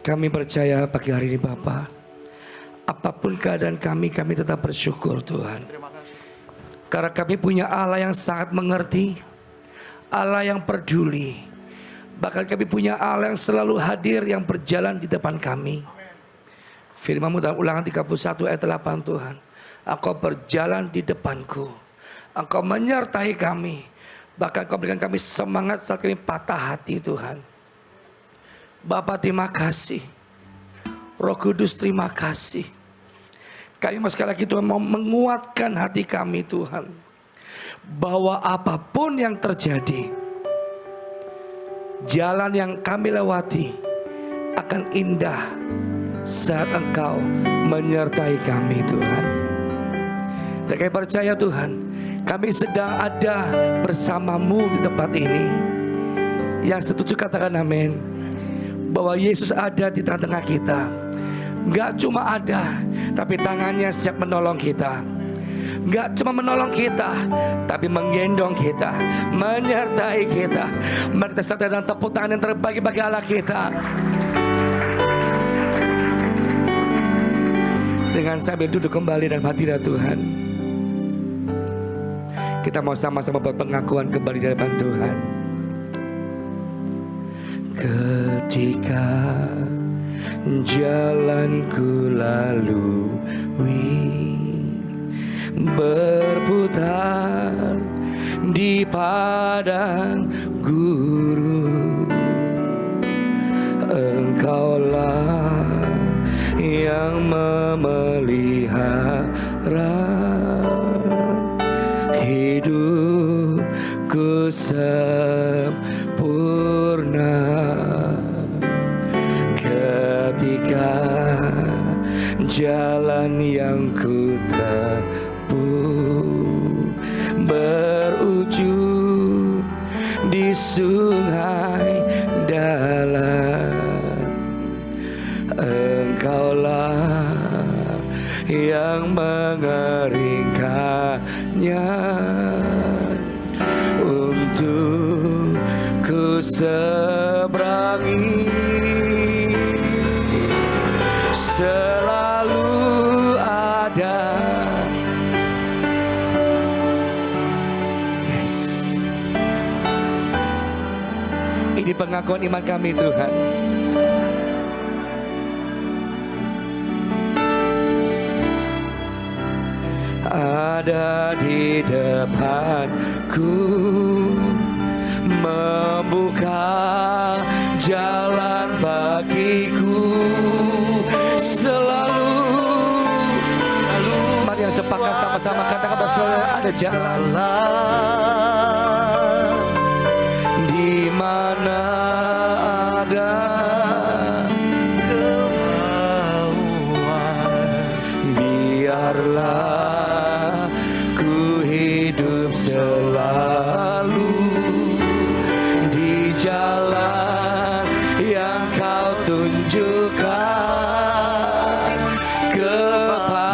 Kami percaya pagi hari ini Bapa, apapun keadaan kami tetap bersyukur Tuhan. Karena kami punya Allah yang sangat mengerti, Allah yang peduli. Bahkan kami punya Allah yang selalu hadir, yang berjalan di depan kami. Firman-Mu dalam Ulangan 31 ayat 8 Tuhan, Engkau berjalan di depanku, Engkau menyertai kami, bahkan Engkau berikan kami semangat saat kami patah hati Tuhan. Bapa terima kasih, Roh Kudus terima kasih. Kami sekali lagi Tuhan mau menguatkan hati kami Tuhan, bahwa apapun yang terjadi, jalan yang kami lewati akan indah saat Engkau menyertai kami Tuhan. Dan kami percaya Tuhan, kami sedang ada bersama-Mu di tempat ini. Yang setuju katakan amin. Bahwa Yesus ada di tengah-tengah kita. Gak cuma ada, tapi tangannya siap menolong kita. Gak cuma menolong kita, tapi menggendong kita, menyertai kita. Mari kita sertai dengan tepuk tangan yang terbaik bagi Allah kita. Dengan sambil duduk kembali dalam hadirat Tuhan, kita mau sama-sama berpengakuan kembali di hadapan Tuhan. Ketika jalanku lalui berputar di padang gurun, Engkaulah yang memelihara hidupku sempurna. Ketika jalan yang ku tempuh berujung di sungai dalam, Engkaulah yang mengeringkannya untuk ku seberangi. Selalu ada. Yes. Ini pengakuan iman kami Tuhan. Ada di depanku, membuka jalan bagiku. Selalu mari yang sepakat sama-sama katakan bersama, ada jalan di mana ada kemauan, biarlah ku hidup selalu di jalan yang Kau tunjukkan kepadaku.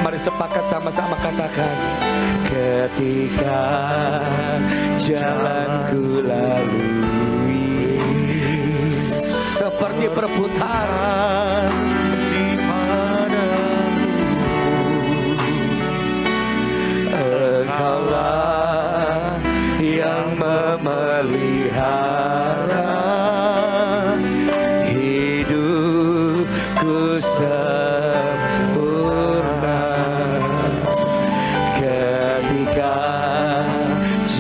Mari sepakat sama-sama katakan, ketika jalanku lalui seperti berputar di padamu, Engkaulah yang memelihara hidupku sempurna. Ketika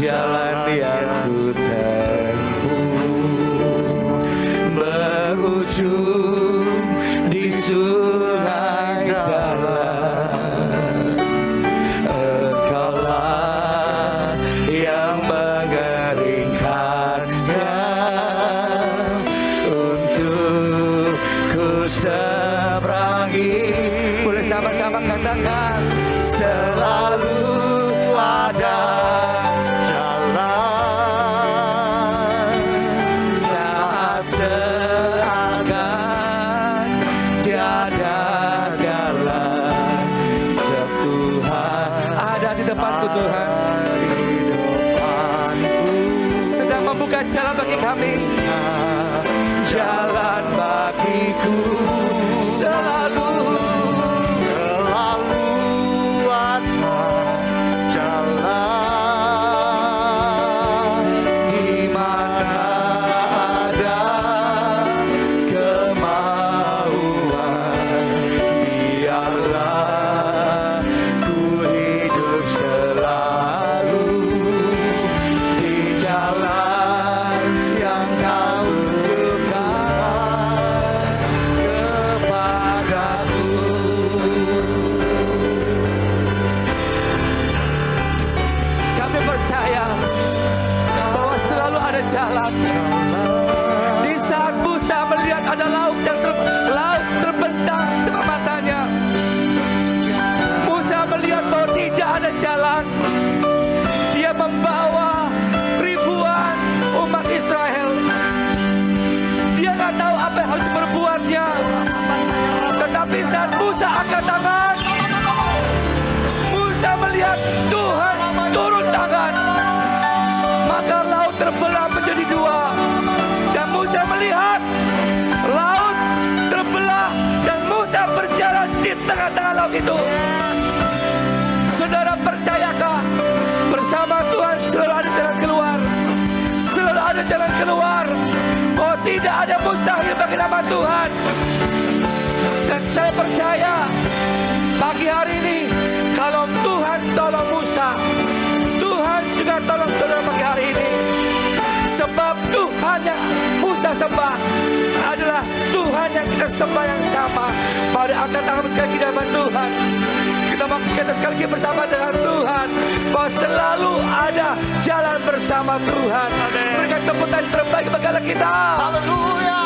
jalan yang ku tempuh berujung di sungai dalam, Engkaulah yang mengeringkannya jalan bagi kami. Jalan bagiku selalu ada jalan, di mana ada kemauan, biarlah ku hidup selalu di jalan yang kau tunjukkan kepadaku. Kami percaya bahwa selalu ada jalan. Di saat Musa melihat ada laut terbentang di depan matanya, Musa melihat bahwa tidak ada jalan. Dia membawa ribuan umat Israel. Dia nggak tahu apa yang harus diperbuatnya. Tetapi saat Musa angkat tangan, Musa melihat Tuhan turun tangan, maka laut terbelah menjadi dua. Dan Musa melihat laut terbelah dan Musa berjalan di tengah-tengah laut itu. Saudara, percayakah bersama Tuhan selalu ada jalan keluar? Selalu ada jalan keluar. Oh, tidak ada mustahil bagi nama Tuhan. Dan saya percaya pagi hari ini, kalau Tuhan tolong Musa, Tuhan juga tolong saudara pagi hari ini. Sebab Tuhan yang Musa sembah adalah Tuhan yang kita sembah yang sama. Mari angkat tangan sekali lagi di hadapan Tuhan. Kita mau kita sekali lagi bersama dengan Tuhan, bahwa selalu ada jalan bersama Tuhan. Berikan tepuk tangan terbaik bagi Allah kita. haleluya.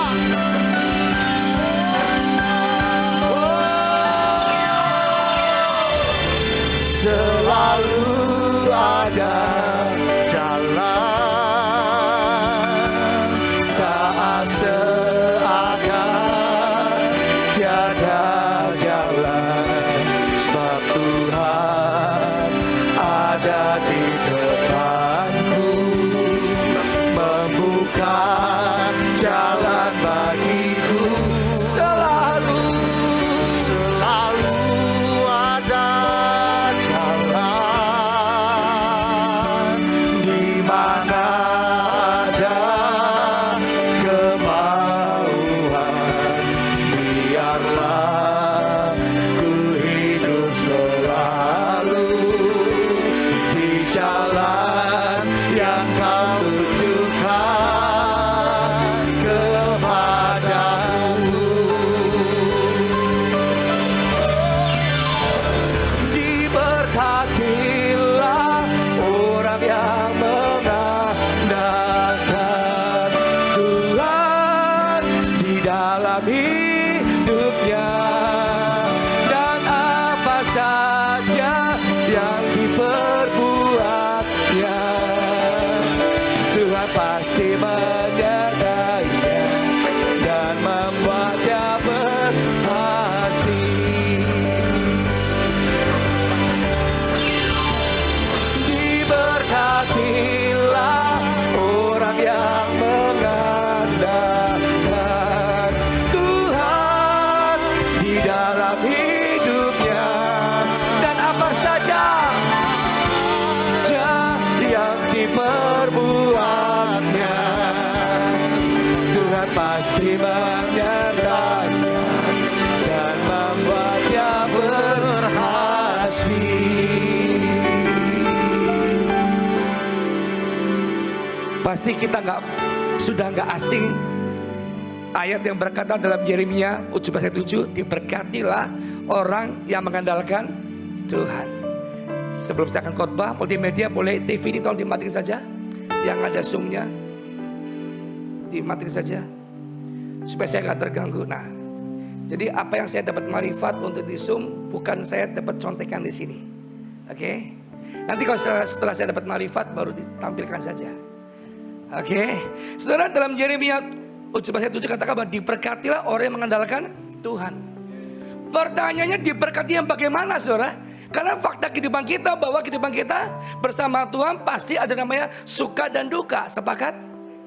Selalu ada Jalan, saat seakan tiada jalan, sebab Tuhan ada di depanku, membuka jalan bagiku. Selalu selalu ada jalan, di mana ada kemauan, biarlah ku hidup selalu di jalan yang kau tunjukkan kepadaku. Diberkatilah orang yang mengandalkan Tuhan di dalam hidupnya, dan apa saja yang diperbuatnya, Tuhan pasti menyertainya dan membuatnya berhasil. Diberkatilah orang yang mengandalkan Tuhan di dalam hidupnya, dan apa saja yang diperbuatnya, Tuhan pasti menyertainya dan membuatnya berhasil. Pasti kita sudah nggak asing ayat yang berkata dalam Yeremia 17:7, diberkatilah orang yang mengandalkan Tuhan. Sebelum saya akan khotbah, multimedia boleh TV ini tolong dimatiin saja, yang ada zoomnya dimatiin saja supaya saya nggak terganggu. Nah, jadi apa yang saya dapat marifat untuk di zoom bukan saya dapat contekan di sini. Oke? Nanti kalau setelah saya dapat marifat baru ditampilkan saja. Oke? Saudara, dalam Yeremia 17:7 katakan bahwa diberkatilah orang yang mengandalkan Tuhan. Pertanyaannya, diberkati yang bagaimana, saudara? Karena fakta kehidupan kita bahwa kehidupan kita bersama Tuhan pasti ada namanya suka dan duka. Sepakat?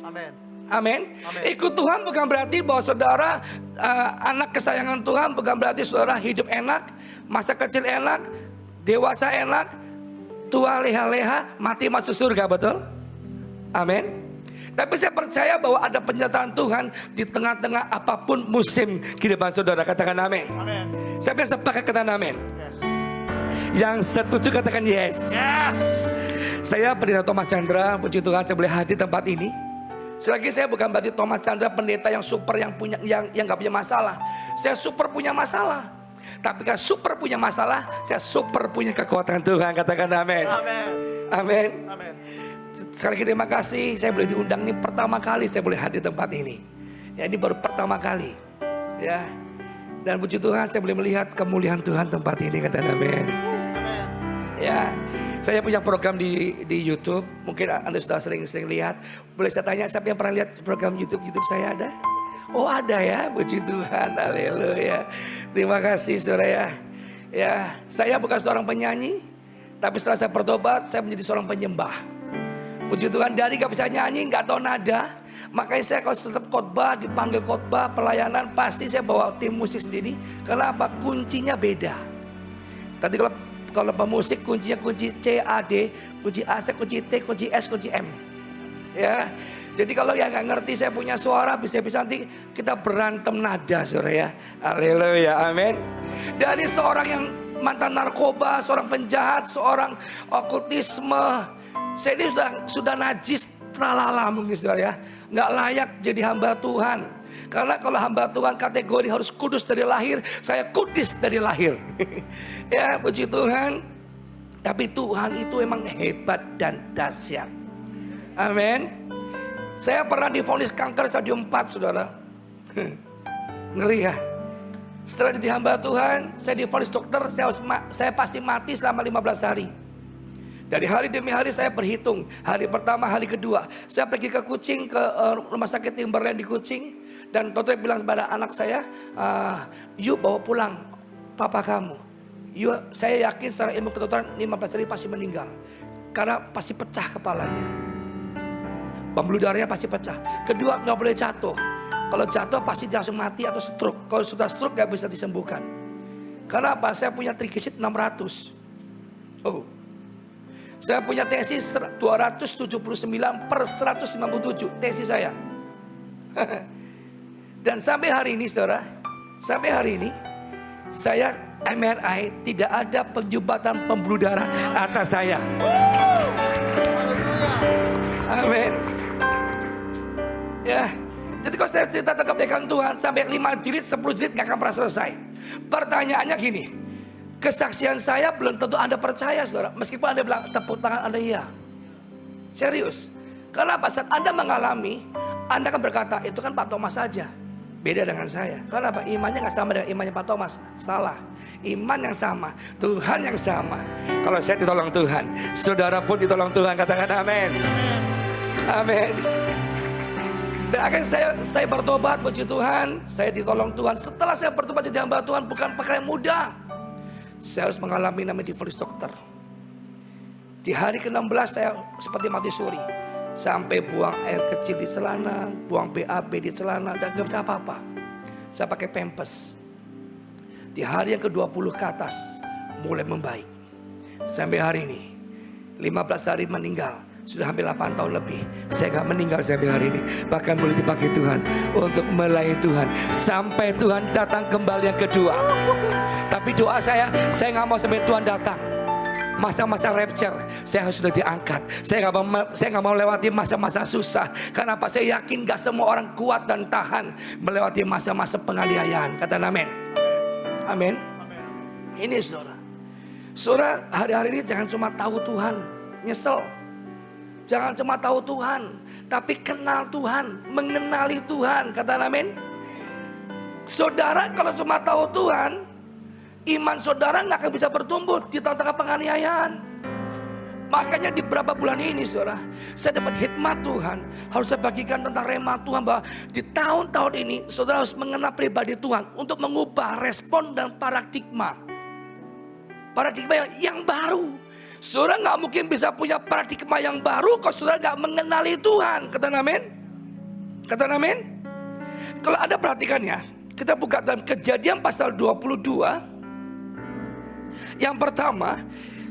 Amin. Amin. Amin. Ikut Tuhan bukan berarti bahwa saudara anak kesayangan Tuhan, bukan berarti saudara hidup enak, masa kecil enak, dewasa enak, tua leha-leha, mati masuk surga, betul? Amin. Tapi saya percaya bahwa ada penyertaan Tuhan di tengah-tengah apapun musim kehidupan saudara. Katakan amin. Amin. Siapa yang sepakat katakan amin? Yes. Yang setuju katakan yes. Yes. Saya Pendeta Thomas Chandra, puji Tuhan saya boleh hadir di tempat ini. Selagi saya bukan berarti Thomas Chandra pendeta yang super, yang nggak punya masalah. Saya super punya masalah. Tapi kalau super punya masalah, saya super punya kekuatan Tuhan. Katakan amin. Amin. Amin. Amin. Sekali lagi terima kasih, saya boleh diundang ini pertama kali saya boleh hadir di tempat ini. Ya, ini baru pertama kali. Ya. Dan puji Tuhan saya boleh melihat kemuliaan Tuhan tempat ini. Katakan amin. Amin. Ya, saya punya program di YouTube. Mungkin Anda sudah sering lihat. Boleh saya tanya siapa yang pernah lihat program YouTube saya ada? Oh ada ya, puji Tuhan, haleluya. Terima kasih saudara ya. Ya, saya bukan seorang penyanyi, tapi setelah saya bertobat, saya menjadi seorang penyembah. Puji Tuhan, dari gak bisa nyanyi, gak tahu nada. Makanya saya kalau tetap khotbah, dipanggil khotbah, pelayanan, pasti saya bawa tim musik sendiri. Karena apa? Kuncinya beda. Tadi kalau pemusik kuncinya kunci C, A, D, kunci A, C, kunci T, kunci S, kunci M. Ya, jadi kalau yang nggak ngerti saya punya suara, bisa nanti kita berantem nada, saudara ya. Haleluya, amin. Dari seorang yang mantan narkoba, seorang penjahat, seorang okultisme, saya ini sudah najis, tralala mungkin saudara ya. Nggak layak jadi hamba Tuhan. Karena kalau hamba Tuhan kategori harus kudus dari lahir, saya kudus dari lahir. Ya, puji Tuhan. Tapi Tuhan itu emang hebat dan dahsyat. Amin. Saya pernah divonis kanker stadium 4, saudara. Ngeri ya. Setelah jadi hamba Tuhan, saya divonis dokter, saya pasti mati selama 15 hari. Dari hari demi hari saya berhitung. Hari pertama, hari kedua. Saya pergi ke Kucing, ke rumah sakit Timberland di Kucing. Dan dokter bilang kepada anak saya, yuk bawa pulang papa kamu. Yuk, saya yakin secara ilmu kedokteran 15 hari pasti meninggal. Karena pasti pecah kepalanya. Pembuluh darahnya pasti pecah. Kedua, nggak boleh jatuh. Kalau jatuh pasti langsung mati atau stroke. Kalau sudah stroke nggak bisa disembuhkan. Karena apa? Saya punya trigliserid 600. Oh. Saya punya tensi 279/197 tensi saya. Dan sampai hari ini saudara, sampai hari ini saya MRI tidak ada penyumbatan pembuluh darah atas saya. Amin. Ya, jadi kalau saya cerita tentang kebaikan Tuhan sampai 5 jilid, 10 jilid gak akan pernah selesai. Pertanyaannya gini, kesaksian saya belum tentu Anda percaya saudara. Meskipun Anda bilang tepuk tangan Anda iya. Serius. Karena apa? Saat Anda mengalami, Anda akan berkata itu kan Pak Thomas saja. Beda dengan saya. Karena apa? Imannya gak sama dengan imannya Pak Thomas. Salah. Iman yang sama, Tuhan yang sama. Kalau saya ditolong Tuhan, saudara pun ditolong Tuhan. Katakan amin. Amin. Dan akhirnya saya bertobat, puji Tuhan, saya ditolong Tuhan. Setelah saya bertobat jadi hamba Tuhan, bukan perkara yang mudah. Saya harus mengalami namanya divonis dokter. Di hari ke-16 saya seperti mati suri. Sampai buang air kecil di celana, buang BAB di celana, dan gak bisa apa-apa. Saya pakai pampers. Di hari yang ke-20 ke atas, mulai membaik. Sampai hari ini, 15 hari meninggal. Sudah hampir 8 tahun lebih. Saya gak meninggal sampai hari ini. Bahkan boleh dipakai Tuhan untuk melayani Tuhan sampai Tuhan datang kembali yang kedua. Tapi doa saya gak mau sampai Tuhan datang. Masa-masa rapture, saya sudah diangkat. Saya gak mau lewati masa-masa susah. Karena apa? Saya yakin gak semua orang kuat dan tahan melewati masa-masa penganiayaan. Kata amin. Amin. Ini saudara. Saudara, hari-hari ini jangan cuma tahu Tuhan, nyesel. Jangan cuma tahu Tuhan, tapi kenal Tuhan, mengenali Tuhan. Kata amin. Saudara kalau cuma tahu Tuhan, iman saudara gak akan bisa bertumbuh di tengah-tengah penganiayaan. Makanya di beberapa bulan ini saudara, saya dapat hikmat Tuhan. Harus saya bagikan tentang rema Tuhan, bahwa di tahun-tahun ini saudara harus mengenal pribadi Tuhan untuk mengubah respon dan paradigma. Paradigma yang baru. Saudara gak mungkin bisa punya paradigma yang baru kalau saudara gak mengenali Tuhan. Kata amin. Katakan amin. Kalau Anda perhatikan ya, kita buka dalam Kejadian pasal 22. Yang pertama,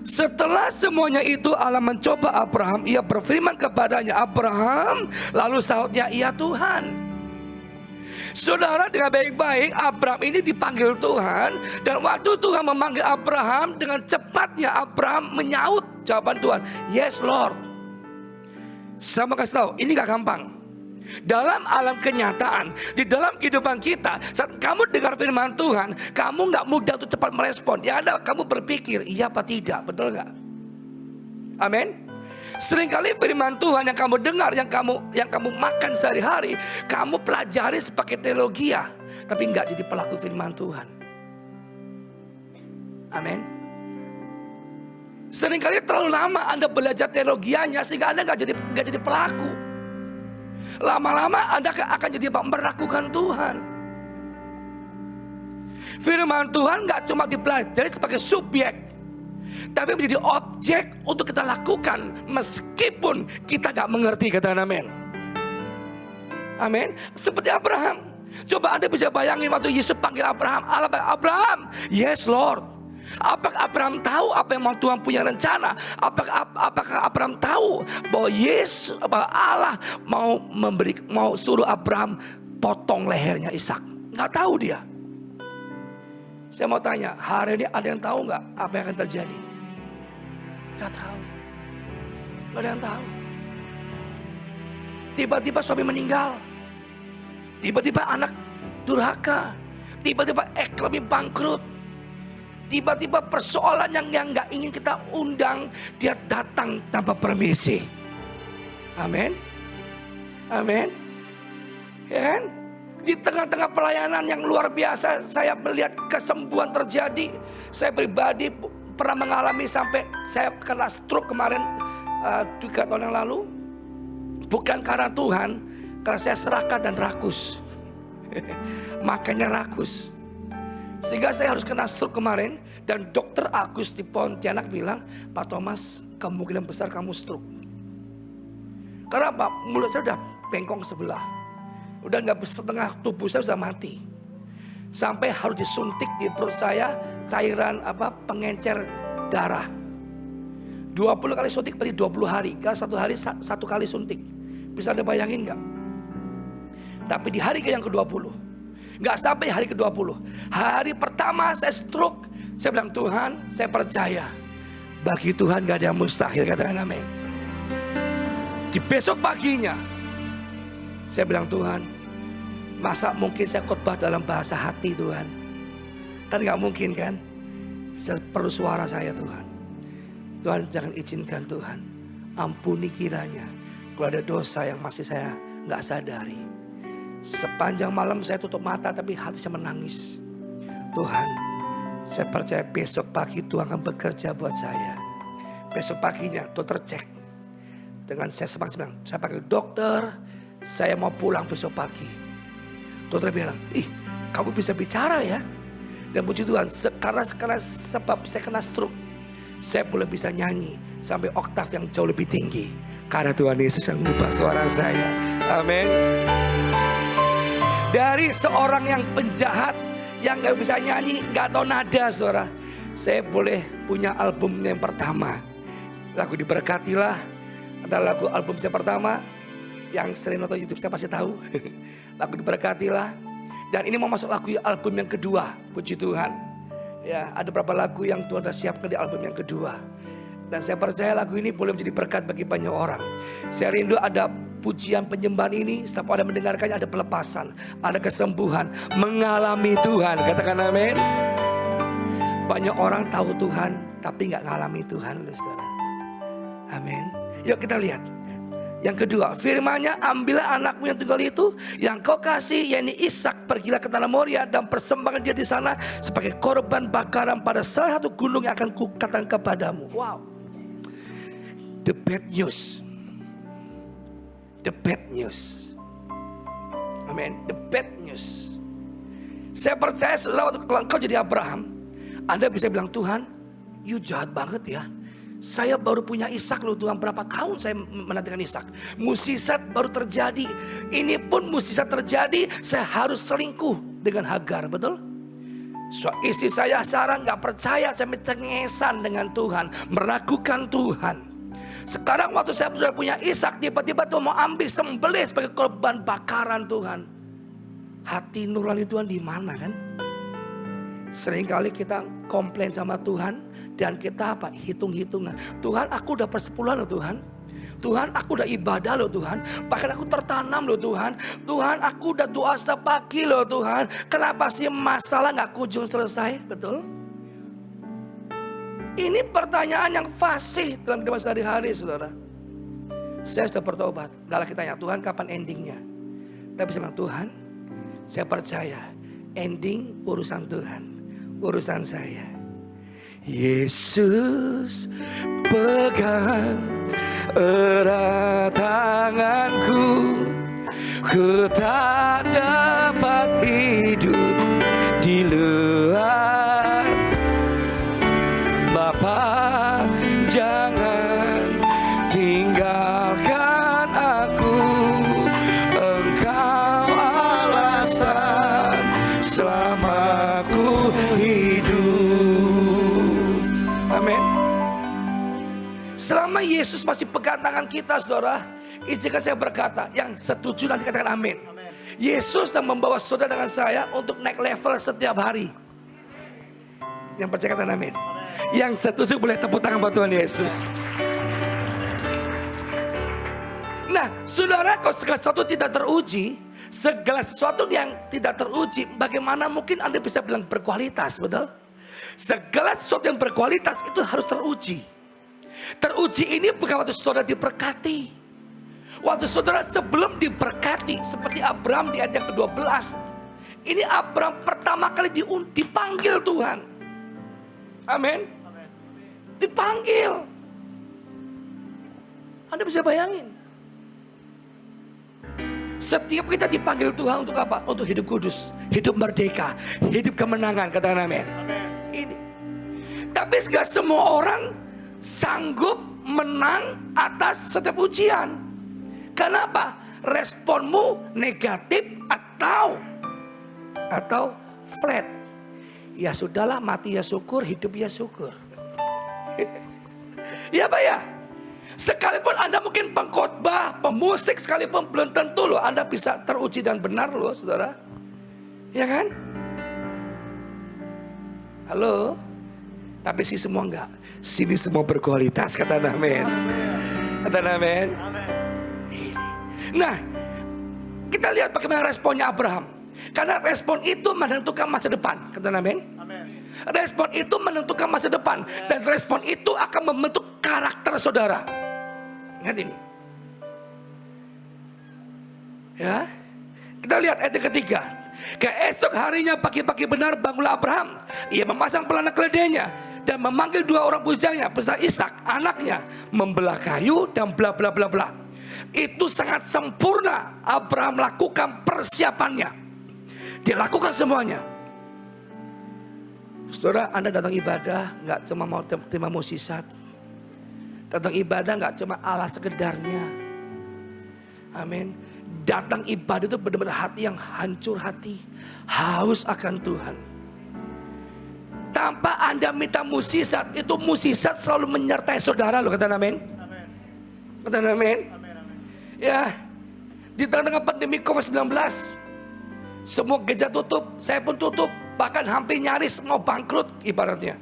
setelah semuanya itu Allah mencoba Abraham, ia berfirman kepadanya, Abraham, lalu sahutnya, iya Tuhan. Saudara, dengan baik-baik Abraham ini dipanggil Tuhan. Dan waktu Tuhan memanggil Abraham, dengan cepatnya Abraham menyaut jawaban Tuhan, yes Lord. Saya mau kasih tahu, ini gak gampang. Dalam alam kenyataan, di dalam kehidupan kita, saat kamu dengar firman Tuhan, kamu gak mudah untuk cepat merespon. Ya ada, kamu berpikir, iya apa tidak, betul gak? Amin. Seringkali firman Tuhan yang kamu dengar, yang kamu makan sehari-hari, kamu pelajari sebagai teologia, tapi nggak jadi pelaku firman Tuhan. Amin. Seringkali terlalu lama Anda belajar teologianya sehingga Anda nggak jadi pelaku. Lama-lama Anda akan jadi meragukan Tuhan. Firman Tuhan nggak cuma dipelajari sebagai subjek, tapi menjadi objek untuk kita lakukan meskipun kita gak mengerti. Katakan amin. Amin. Seperti Abraham. Coba Anda bisa bayangin waktu Yesus panggil Abraham, Allah bilang, Abraham, yes Lord. Apakah Abraham tahu apa yang Tuhan punya rencana? Apakah Abraham tahu bahwa Allah mau suruh Abraham potong lehernya Ishak? Gak tahu dia. Saya mau tanya, hari ini ada yang tahu nggak apa yang akan terjadi? Nggak tahu. Nggak ada yang tahu. Tiba-tiba suami meninggal. Tiba-tiba anak durhaka. Tiba-tiba ekonomi bangkrut. Tiba-tiba persoalan yang nggak ingin kita undang, dia datang tanpa permisi. Amin. Amin. Ya kan? Di tengah-tengah pelayanan yang luar biasa, saya melihat kesembuhan terjadi. Saya pribadi pernah mengalami sampai saya kena stroke kemarin 3 tahun yang lalu. Bukan karena Tuhan, karena saya serakah dan rakus. Makanya rakus. Sehingga saya harus kena stroke kemarin. Dan dokter Agus di Pontianak bilang, Pak Thomas, kemungkinan besar kamu stroke. Karena apa? Mulut saya udah bengkong sebelah. Udah gak setengah tubuh saya sudah mati. Sampai harus disuntik di perut saya cairan pengencer darah. 20 kali suntik berarti 20 hari. Kalau 1 hari 1 kali suntik. Bisa Anda bayangin gak? Tapi di hari yang ke-20, gak sampai hari ke-20, hari pertama saya stroke, saya bilang, Tuhan, saya percaya bagi Tuhan gak ada yang mustahil. Katakan amin. Di besok paginya saya bilang, Tuhan, masa mungkin saya khotbah dalam bahasa hati Tuhan? Kan gak mungkin kan? Saya perlu suara saya Tuhan. Tuhan jangan izinkan Tuhan. Ampuni kiranya kalau ada dosa yang masih saya gak sadari. Sepanjang malam saya tutup mata tapi hati saya menangis. Tuhan, saya percaya besok pagi Tuhan akan bekerja buat saya. Besok paginya dokter cek. Dengan saya semangat bilang, saya panggil dokter, saya mau pulang besok pagi. Dokter bilang, kamu bisa bicara ya. Dan puji Tuhan, karena sebab saya kena stroke, saya boleh bisa nyanyi sampai oktav yang jauh lebih tinggi. Karena Tuhan Yesus yang mengubah suara saya. Amin. Dari seorang yang penjahat, yang gak bisa nyanyi, gak tahu nada saudara, saya boleh punya album yang pertama. Lagu Diberkatilah adalah lagu album saya pertama. Yang sering nonton YouTube saya pasti tahu. Lagu Diberkatilah. Dan ini mau masuk lagu album yang kedua. Puji Tuhan. Ya, ada beberapa lagu yang Tuhan sudah siapkan di album yang kedua. Dan saya percaya lagu ini boleh menjadi berkat bagi banyak orang. Saya rindu ada pujian penyembahan ini, setiap orang mendengarkannya ada pelepasan, ada kesembuhan, mengalami Tuhan. Katakan amin. Banyak orang tahu Tuhan tapi gak ngalami Tuhan, saudara. Amin. Yuk kita lihat. Yang kedua, firman-Nya, ambillah anakmu yang tunggal itu, yang kau kasih, yakni Ishak, pergilah ke tanah Moria dan persembahkan dia di sana sebagai korban bakaran pada salah satu gunung yang akan kukatakan kepadamu. Wow. The bad news. The bad news. Amin. The bad news. Saya percaya setelah waktu kau jadi Abraham, Anda bisa bilang, Tuhan, you jahat banget ya. Saya baru punya Ishak loh Tuhan. Berapa tahun saya menantikan Ishak. Mukjizat baru terjadi. Ini pun mukjizat terjadi. Saya harus selingkuh dengan Hagar, betul? So, istri saya Sarah nggak percaya. Saya cengengesan dengan Tuhan, meragukan Tuhan. Sekarang waktu saya sudah punya Ishak, tiba-tiba Tuhan mau ambil sembelih sebagai korban bakaran Tuhan. Hati nurani Tuhan di mana kan? Seringkali kita komplain sama Tuhan dan kita apa? Hitung-hitungan. Tuhan, aku udah persepuluhan loh Tuhan. Tuhan, aku udah ibadah loh Tuhan. Bahkan aku tertanam loh Tuhan. Tuhan, aku udah doa setiap pagi loh Tuhan. Kenapa sih masalah gak kunjung selesai? Betul? Ini pertanyaan yang fasih dalam kehidupan sehari-hari, saudara. Saya sudah bertobat. Gak lagi tanya, Tuhan kapan endingnya? Tapi saya bilang, Tuhan, saya percaya ending urusan Tuhan, urusan saya. Yesus pegang erat tanganku, ku tak dapat hidup di luar. Bapa, jangan tinggalkan aku, Engkau alasan selama ku hidup. Amin. Selama Yesus masih pegang tangan kita, saudara, izinkan saya berkata, yang setuju nanti katakan amin. Yesus sedang membawa saudara dengan saya untuk naik level setiap hari. Yang percaya katakan amin. Yang setuju boleh tepuk tangan buat Tuhan Yesus. Nah, saudara, kalau segala sesuatu tidak teruji, segala sesuatu yang tidak teruji, bagaimana mungkin Anda bisa bilang berkualitas, betul? Segala sesuatu yang berkualitas itu harus teruji. Teruji ini bukan waktu saudara diberkati. Waktu saudara sebelum diberkati, seperti Abraham di ayat yang ke-12. Ini Abraham pertama kali dipanggil Tuhan. Amin. Dipanggil. Anda bisa bayangin. Setiap kita dipanggil Tuhan untuk apa? Untuk hidup kudus, hidup merdeka, hidup kemenangan. Katakan amin. Ini. Tapi gak semua orang sanggup menang atas setiap ujian. Kenapa? Responmu negatif atau flat. Ya sudahlah, mati ya syukur, hidup ya syukur. Ya Pak ya. Sekalipun Anda mungkin pengkhotbah, pemusik, sekalipun belum tentu loh Anda bisa teruji dan benar loh saudara. Ya kan? Halo? Tapi sih semua enggak. Sini semua berkualitas, kata amin. Kata amin. Nah, kita lihat bagaimana responnya Abraham. Karena respon itu menentukan masa depan. Kata amin. Respon itu menentukan masa depan. Dan respon itu akan membentuk karakter saudara. Ingat ini. Ya. Kita lihat ayat yang ketiga. Keesok harinya pagi-pagi benar bangunlah Abraham. Ia memasang pelana keledainya dan memanggil dua orang bujangnya beserta Ishak anaknya, membelah kayu dan bla bla bla bla. Itu sangat sempurna Abraham lakukan persiapannya. Dia lakukan semuanya. Saudara, Anda datang ibadah nggak cuma mau terima mukjizat. Datang ibadah nggak cuma ala sekedarnya. Amin. Datang ibadah itu benar-benar hati yang hancur hati, haus akan Tuhan. Tanpa Anda minta mukjizat, itu mukjizat selalu menyertai saudara loh, kata amin. Kata amin. Ya, di tengah-tengah pandemi COVID-19, semua gereja tutup, saya pun tutup, bahkan hampir nyaris mau bangkrut ibaratnya.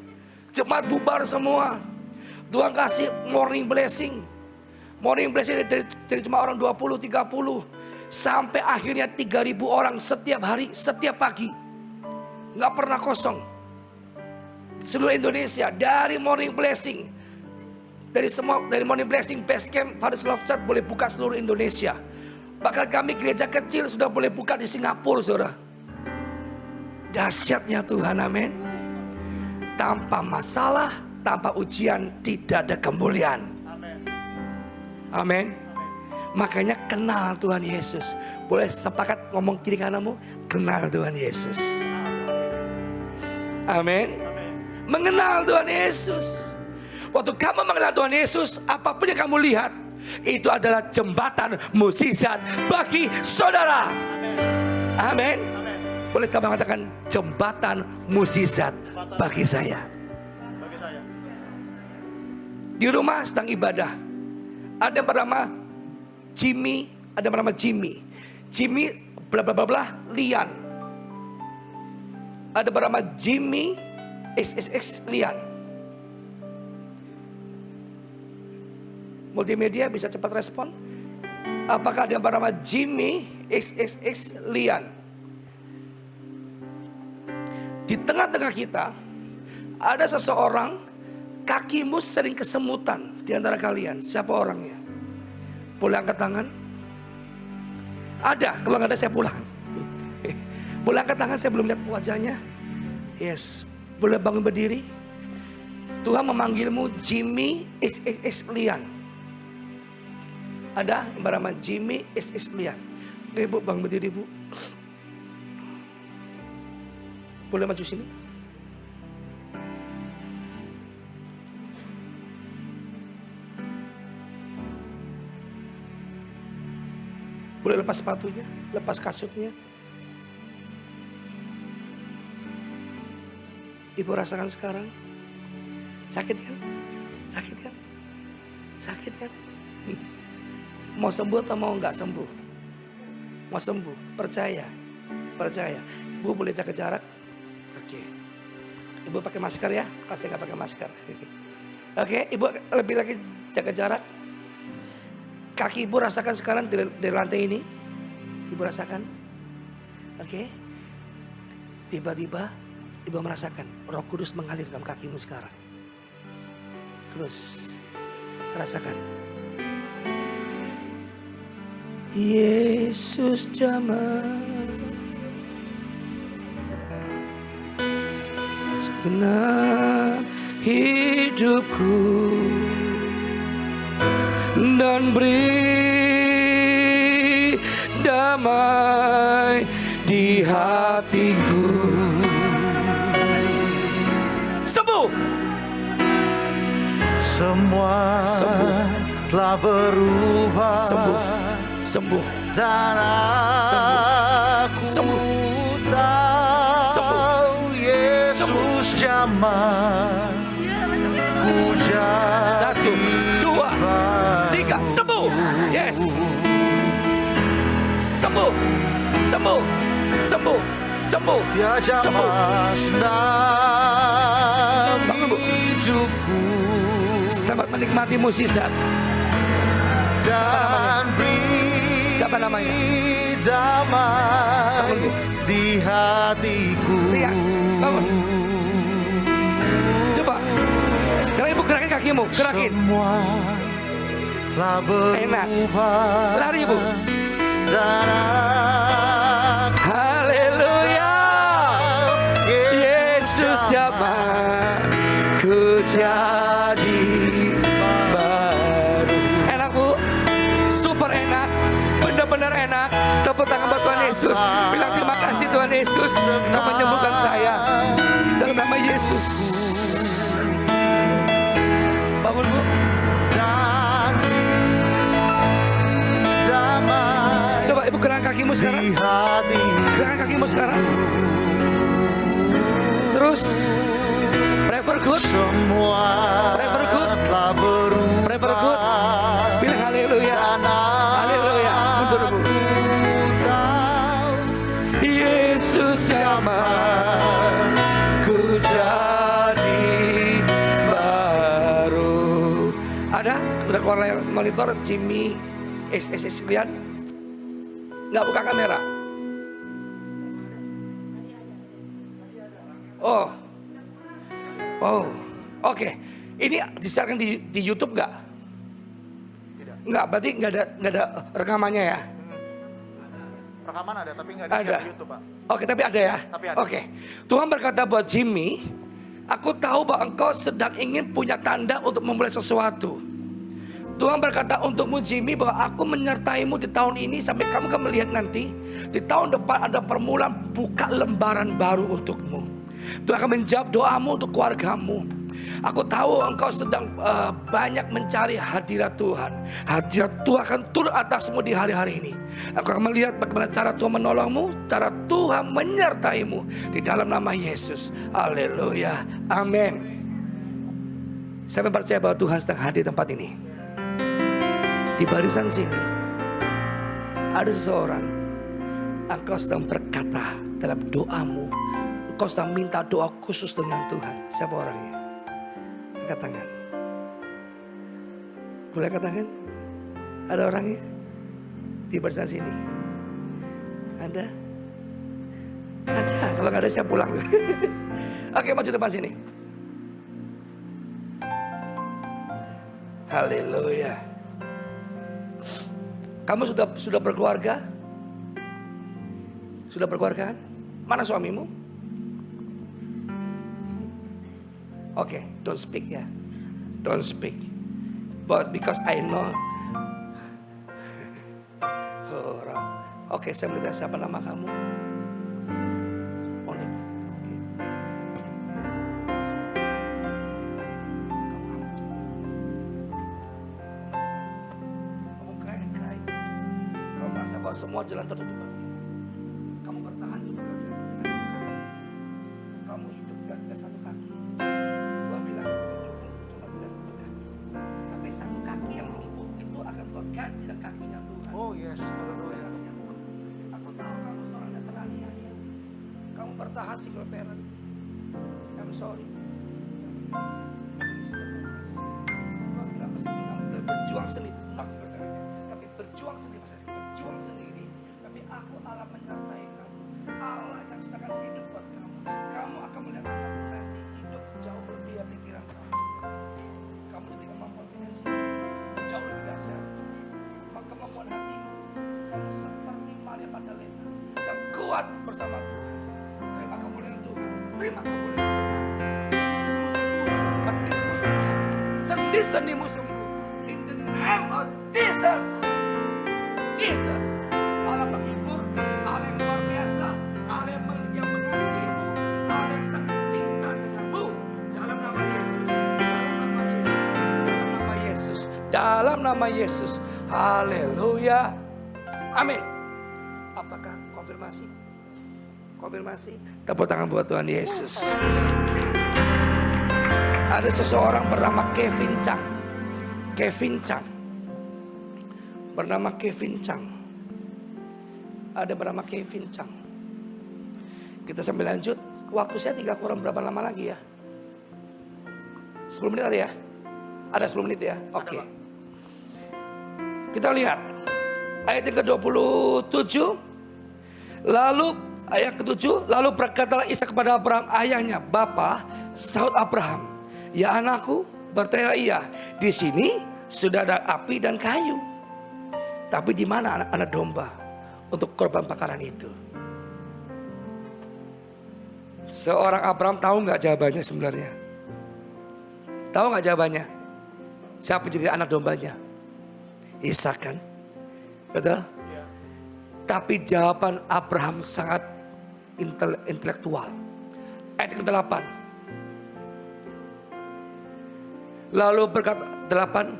Jemaat bubar semua. Tuhan kasih morning blessing. Morning blessing dari cuma orang 20-30 sampai akhirnya 3.000 orang setiap hari, setiap pagi. Nggak pernah kosong. Seluruh Indonesia dari morning blessing, dari morning blessing base camp Fathers Love Church boleh buka seluruh Indonesia. Bahkan kami gereja kecil sudah boleh buka di Singapura, saudara. Dahsyatnya Tuhan, amin. Tanpa masalah, tanpa ujian, tidak ada kemuliaan. Amin. Makanya kenal Tuhan Yesus. Boleh sepakat ngomong kiri kananmu, kenal Tuhan Yesus. Amin. Mengenal Tuhan Yesus. Waktu kamu mengenal Tuhan Yesus, apapun yang kamu lihat, itu adalah jembatan mukjizat bagi saudara. Amin. Boleh saya mengatakan jembatan mukjizat bagi saya. Di rumah sedang ibadah, ada yang bernama Jimmy, ada yang bernama Jimmy bla bla bla bla Lian. Ada bernama Jimmy XXX Lian. Multimedia bisa cepat respon. Apakah ada yang bernama Jimmy XXX Lian? Di tengah-tengah kita ada seseorang, kakimu sering kesemutan. Di antara kalian, siapa orangnya? Boleh angkat tangan? Ada, kalau nggak ada saya pulang. Boleh angkat tangan, saya belum lihat wajahnya. Yes, boleh bangun berdiri. Tuhan memanggilmu Jimmy XXX Lian. Ada yang bernama Jimmy XXX Lian. Oke Bu, bangun berdiri Bu. Boleh maju sini? Boleh lepas sepatunya, lepas kasutnya. Ibu rasakan sekarang. Sakit kan? Sakit kan? Sakit kan? Mau sembuh atau mau nggak sembuh? Mau sembuh, percaya. Percaya. Ibu boleh jaga jarak. Oke. Ibu pakai masker ya, kalau saya nggak pakai masker. Oke, ibu lebih lagi jaga jarak. Kaki ibu rasakan sekarang di lantai ini. Ibu rasakan. Oke. Tiba-tiba ibu merasakan Roh Kudus mengalir dalam kakimu sekarang. Terus rasakan. Yesus jamah segenap hidupku dan beri damai di hatiku. Sembuh. Semua telah berubah. Sembuh. Sembuh. Dan aku tahu Yesus jamah ku jadi 1, 2, 3, sembuh. Yes. Sembuh. Sembuh. Sembuh. Sembuh. Dia Sembuh. jamah senang hidupku Selamat menikmati mukjizat. dan Siapa namanya? damai Bangun, Bu. di hatiku. Lihat, bangun. Coba. Sekarang ibu gerakin kakimu, gerakin. Semua telah Enak. berubah. Lari ibu. Dan aku Haleluya. Yesus jamah ku jadi baru. Enak Bu. Super enak. Benar-benar enak. Tepuk tangan buat Tuhan Yesus. Bilang terima kasih Tuhan Yesus telah menyembuhkan saya. Dalam nama Yesus. Bangun Bu. dan damai Coba ibu gerakkan kakimu sekarang. di hati. Gerakkan kakimu sekarang. Terus. Pray for good. Semua Pray for good. telah berubah. Pray for good. Bilang haleluya. Haleluya. Mundur Bu. Yesus jamah ku jadi baru. Ada? Udah keluar layar monitor Jimmy XXX lihat? Nggak buka kamera? Oh. Oh. Oke. Ini disiarkan di YouTube nggak? Nggak, berarti nggak ada rekamannya ya? Rekaman ada tapi nggak Ada. di YouTube, Pak. Oke, tapi ada ya? Tapi ada. Oke. Tuhan berkata buat Jimmy, aku tahu bahwa engkau sedang ingin punya tanda untuk memulai sesuatu. Tuhan berkata untukmu Jimmy bahwa aku menyertaimu di tahun ini sampai kamu akan melihat nanti. Di tahun depan ada permulaan buka lembaran baru untukmu. Tuhan akan menjawab doamu untuk keluargamu. Aku tahu engkau sedang banyak mencari hadirat Tuhan. Hadirat Tuhan akan turun atasmu di hari-hari ini. Aku akan melihat bagaimana cara Tuhan menolongmu, cara Tuhan menyertaimu di dalam nama Yesus. Haleluya. Amin. Saya percaya bahwa Tuhan sedang hadir di tempat ini. Di barisan sini ada seseorang, engkau sedang berkata dalam doamu, engkau sedang minta doa khusus dengan Tuhan. Siapa orangnya? Angkat tangan. Boleh angkat tangan? Ada orangnya? Di barisan sini? Ada? Ada. Kalau nggak ada saya pulang. Oke, maju depan sini. Haleluya. Kamu sudah berkeluarga? Sudah berkeluarga kan? Mana suamimu? Oke, don't speak ya. Don't speak. But because I know. Oke, saya melihat siapa nama kamu? Monik. Kamu cry. Kamu merasa bahwa semua jalan tertutup. Kamu bertahan juga dengan satu kaki. Kamu hidup dengan satu kaki. Tuhan bilang cuma bila satu kaki. Tapi satu kaki yang lumpuh itu akan berganti dengan kakinya Tuhan. Oh yes, haleluya. Aku tahu kamu seorang yang teraniaya. Kamu bertahan single parent. I'm sorry. Tuhan bilang kamu berjuang sendiri, not single parent, tapi berjuang sendiri, berjuang sendiri. Tapi aku Allah menyertai kamu. Allah yang sangat hidup buat kamu. Kamu akan melihat anak nanti hidup jauh lebih dari pikiran kamu. Kamu lebih kemampuan finansial jauh lebih dahsyat. Kemampuan hati kamu seperti Maria Magdalena yang kuat bersama Tuhan. Terima kemuliaan Tuhan. Terima kemuliaan Tuhan. Sendi-sendimu sembuh. Sendi-sendimu sembuh. In the name of Jesus. Jesus. Allah penghibur, Allah yang luar biasa, Allah yang mengasihimu, Allah yang sangat cinta denganmu. Dalam nama Yesus, dalam nama Yesus, dalam nama Yesus, dalam nama Yesus. Haleluya. Amin. Apakah konfirmasi? Konfirmasi. Tepuk tangan buat Tuhan Yesus. Ada seseorang bernama Kevin Chang. Kevin Chang. Bernama Kevin Chang. Ada bernama Kevin Chang. Kita sambil lanjut. Waktu saya tinggal kurang berapa lama lagi ya? 10 menit ada ya? Ada 10 menit ya? Oke. Kita lihat ayat yang ke-27. Lalu ayat ke-7, lalu berkatalah Ishak kepada Abraham ayahnya, "Bapa," sahut Abraham, "Ya anakku," bertanya ia, "di sini sudah ada api dan kayu. Tapi di mana anak-anak domba untuk korban bakaran itu?" Seorang Abraham tahu nggak jawabannya sebenarnya? Tahu nggak jawabannya? Siapa jadi anak dombanya? Ishak kan? Betul? Ya. Tapi jawaban Abraham sangat intelektual. Ayat ke-8. Lalu berkata 8.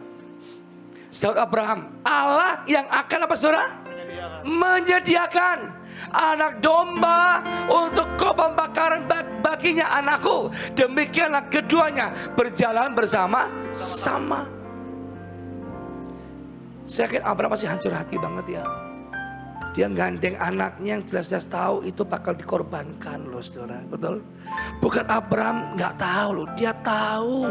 Sahut Abraham, Allah yang akan apa saudara? Menyediakan anak domba untuk korban bakaran baginya anakku. Demikianlah keduanya berjalan bersama-sama. Saya yakin Abraham masih hancur hati banget ya. Dia gandeng anaknya yang jelas-jelas tahu itu bakal dikorbankan loh saudara. Betul? Bukan Abraham gak tahu loh. Dia tahu.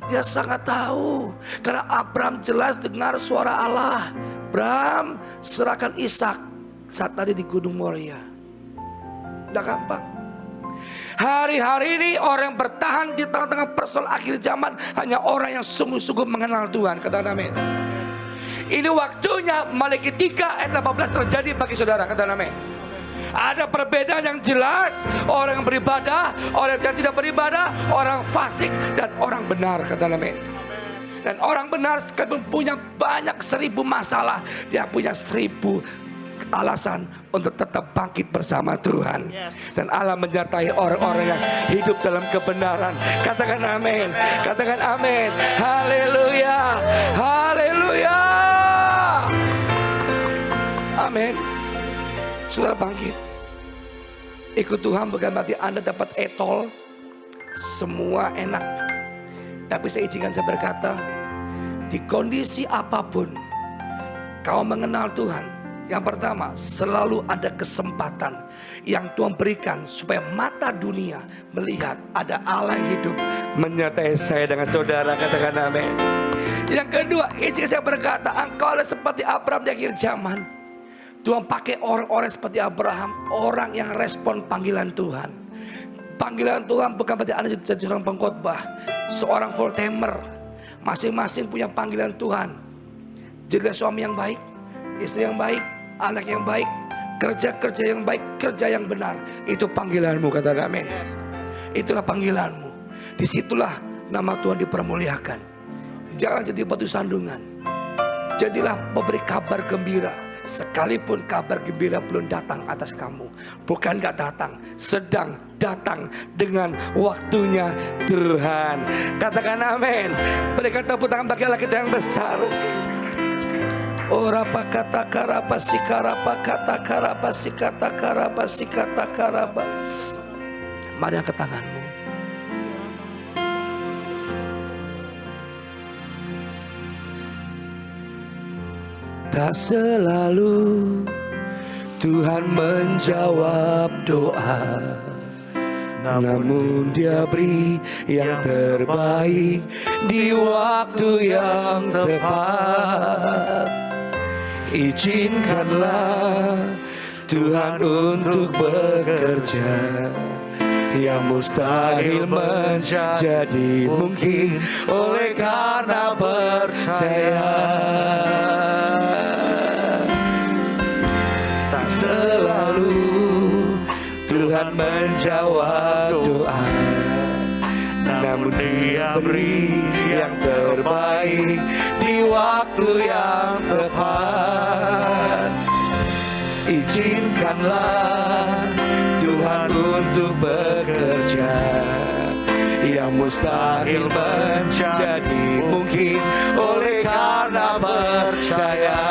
Dia sangat tahu. Karena Abraham jelas dengar suara Allah. Abraham serahkan Ishak saat tadi di Gunung Moria. Gak gampang. Hari-hari ini orang yang bertahan di tengah-tengah persoalan akhir zaman hanya orang yang sungguh-sungguh mengenal Tuhan. Katakan amin. Ini waktunya Malaikat 3 ayat 18 terjadi bagi saudara. Katakan amin. Ada perbedaan yang jelas. Orang yang beribadah, orang yang tidak beribadah, orang fasik dan orang benar. Katakan amin. Dan orang benar sekalipun punya banyak 1000 masalah, dia punya 1000 alasan untuk tetap bangkit bersama Tuhan. Yes. Dan Allah menyertai orang-orang yang hidup dalam kebenaran. Katakan amin. Katakan amin. Haleluya. Haleluya. Amin. Saudara bangkit. Ikut Tuhan bukan berarti Anda dapat etol. Semua enak. Tapi saya izinkan saya berkata, di kondisi apapun kau mengenal Tuhan, yang pertama selalu ada kesempatan yang Tuhan berikan supaya mata dunia melihat ada Allah yang hidup menyertai saya dengan saudara. Katakan amin. Yang kedua, izinkan saya berkata, engkau adalah seperti Abraham di akhir zaman. Tuhan pakai orang-orang seperti Abraham, orang yang respon panggilan Tuhan. Panggilan Tuhan bukan berarti Anda jadi seorang pengkhotbah, seorang full timer. Masing-masing punya panggilan Tuhan. Jadilah suami yang baik, istri yang baik, anak yang baik, kerja yang baik, kerja yang benar. Itu panggilanmu, kata amin. Itulah panggilanmu. Disitulah nama Tuhan dipermuliakan. Jangan jadi batu sandungan. Jadilah pemberi kabar gembira. Sekalipun kabar gembira belum datang atas kamu. Bukan gak datang, sedang datang dengan waktunya Tuhan. Katakan amin. Berikan tepuk tangan bagi Allah kita yang besar. Ora pakata karapa sikarapa kata karapa sikata karapa sikata karapa. Mari angkat tanganmu. Tak selalu Tuhan menjawab doa, namun Dia beri yang terbaik di waktu yang tepat. Izinkanlah Tuhan untuk bekerja, yang mustahil menjadi mungkin oleh karena percaya. Tak selalu Tuhan menjawab doa, namun Dia beri yang terbaik di waktu yang tepat. Izinkanlah Tuhan untuk bekerja, yang mustahil menjadi mungkin oleh karena percaya.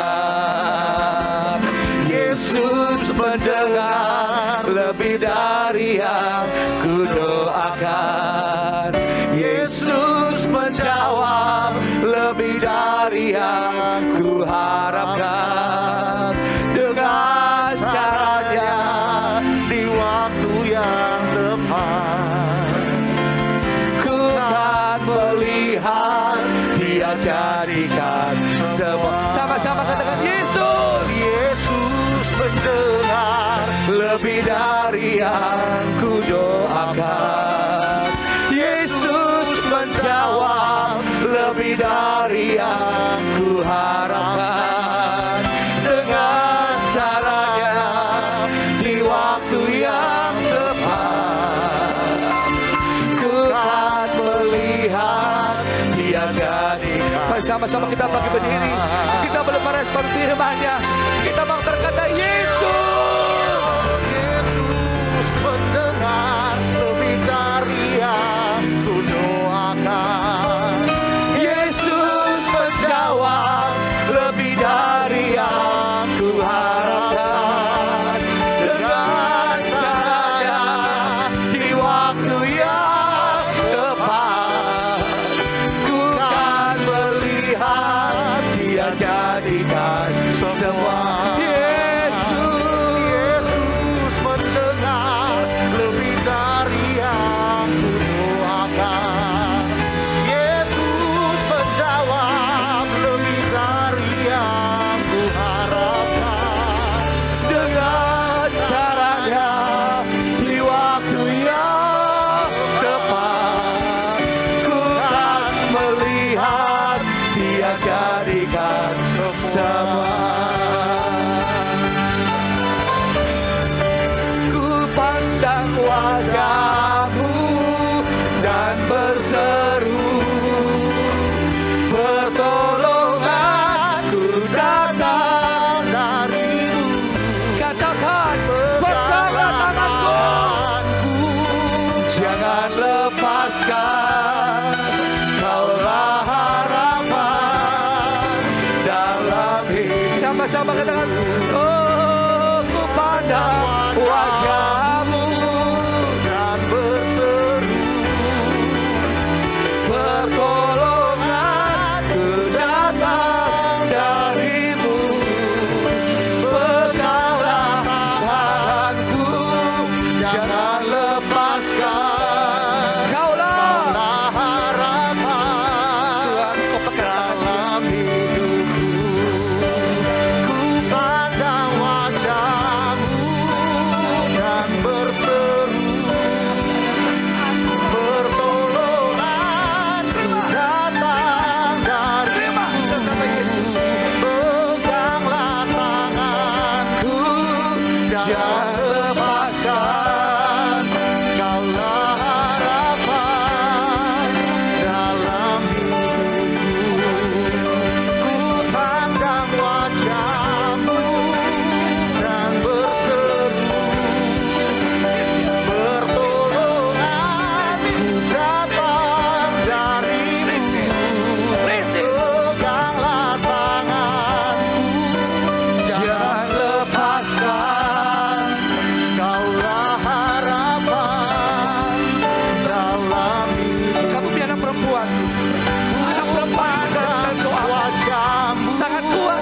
Yesus mendengar lebih dari yang kudoakan. Yesus menjawab lebih dari yang kuharapkan. Dengan caranya di waktu yang tepat, ku kan melihat Dia jadikan semua. Sama-sama katakan Yesus. Yesus mendengar Lebih dari yang kudoakan. Yesus menjawab lebih dari yang kuharapkan. Dengan caranya di waktu yang tepat, ku kan melihat Dia jadi. Bersama-sama kita bagi berdiri. Kita belum merespon firman-Nya. Kita mau berkata Yesus. Yesus mendengar lebih dari yang kudoakan. Yesus menjawab lebih dari yang kuharapkan. Dengan caranya di waktu yang tepat, ku kan melihat Dia jadikan semua. Yesus jangan lepaskan. Kaulah harapan dalam hidupku. Ku pandang wajah-Mu dan berseru, pertolongan ku datang dari-Mu. Peganglah tanganku, jangan lepaskan. Kaulah harapan dalam hidup. Kamu punya anak perempuan. Anak perempuan dan doa Wajah-Mu sangat kuat.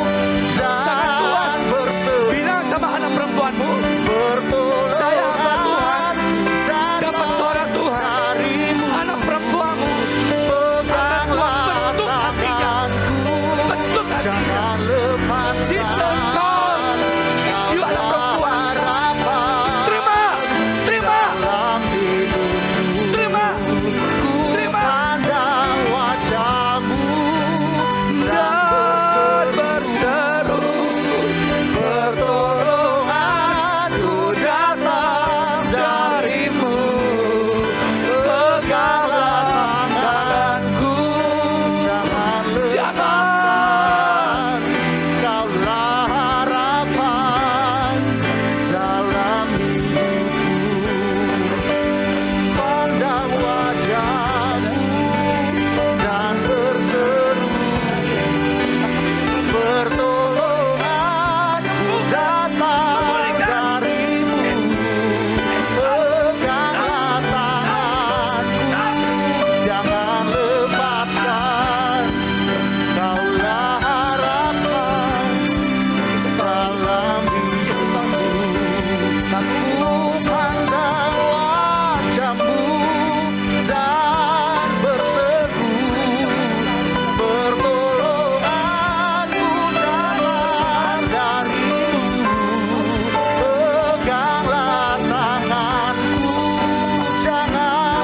Sangat kuat. dan berseru, Bilang sama anak perempuanmu, saya hamba Tuhan, dapat suara Tuhan. dari-Mu. Anak perempuanmu Peganglah bentuk hatinya. tanganku, Bentuk hatinya. jangan lepaskan. Jesus call. You anak perempuan. Harapan Terima. Terima. dalam hidupku. Terima. Terima. Pandang wajah-Mu Dan berseru, pertolonganku datang dari-Mu. Peganglah tanganku, jangan jangan. Kaulah harapan dalam hidupku. Pandang wajah-Mu dan berseru, pertolonganku datang dari-Mu. Peganglah tanganku, jangan lepaskan. Kaulah harapan dalam hidupku. Ku pandang wajah-Mu dan berseru, pertolonganku datang dari-Mu. Peganglah tanganku,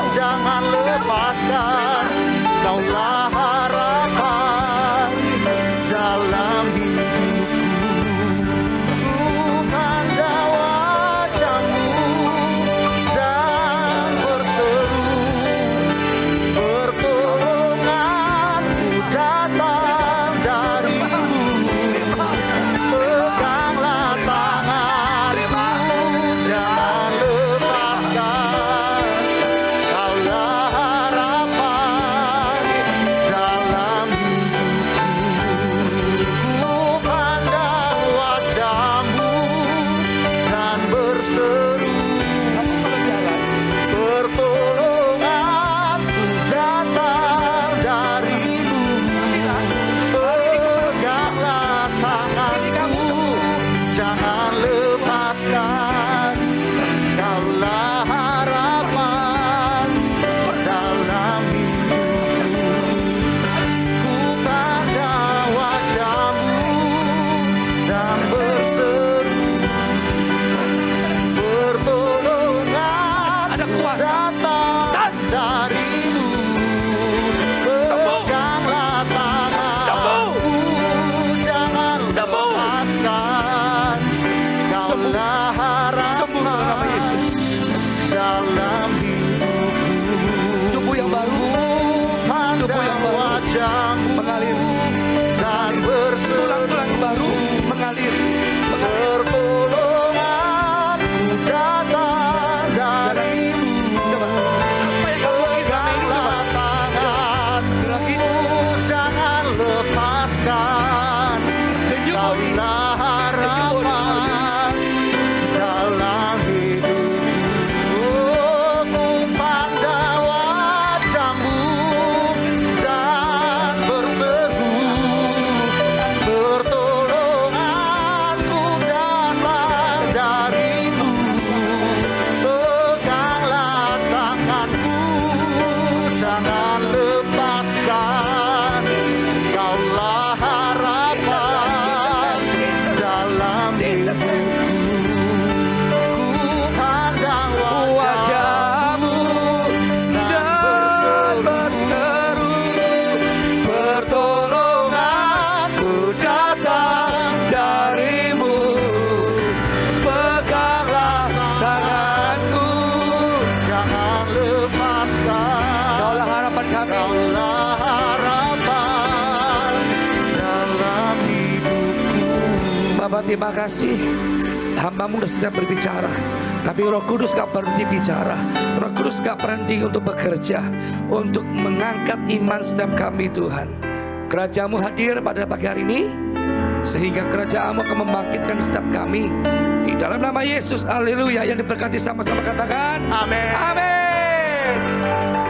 jangan lepaskan. Kaulah harapan dalam hidupku. Ku pandang wajah-Mu dan berseru, pertolonganku datang dari-Mu. Peganglah tanganku, jangan lepaskan. Kaulah harapan dalam hidupku. Ku pandang wajah-Mu dan berseru, pertolonganku datang dari-Mu. Peganglah tanganku, jangan lepaskan. Kaulah harapan dalam hidupku. Ku pandang wajah-Mu dan berseru, pertolongan Ada kuasa. datang dari-Mu. Peganglah tanganku, jangan Sembuh. lepaskan. Kaulah Sembuh dalam nama harapan Yesus. dalam hidupku. Tubuh yang baru Pandang wajah-Mu mengalir. dan berseru, Tulang-tulang baru mengalir. Mengalir. pertolonganku datang dari-Mu. Coba. Apa yang kamu lagi sama ini coba. Peganglah tanganku, Gerakin. jangan lepaskan. Tunjuk body. Kaulah harapan dalam hidupku. Ku pandang wajah-Mu dan berseru, pertolongan terima kasih. Hamba-Mu sudah selesai berbicara, tapi Roh Kudus gak berhenti bicara. Roh Kudus gak berhenti untuk bekerja, untuk mengangkat iman setiap kami Tuhan. Kerajaan-Mu hadir pada pagi hari ini, sehingga kerajaan-Mu akan membangkitkan setiap kami. Di dalam nama Yesus, haleluya. Yang diberkati sama-sama katakan Amin. amin.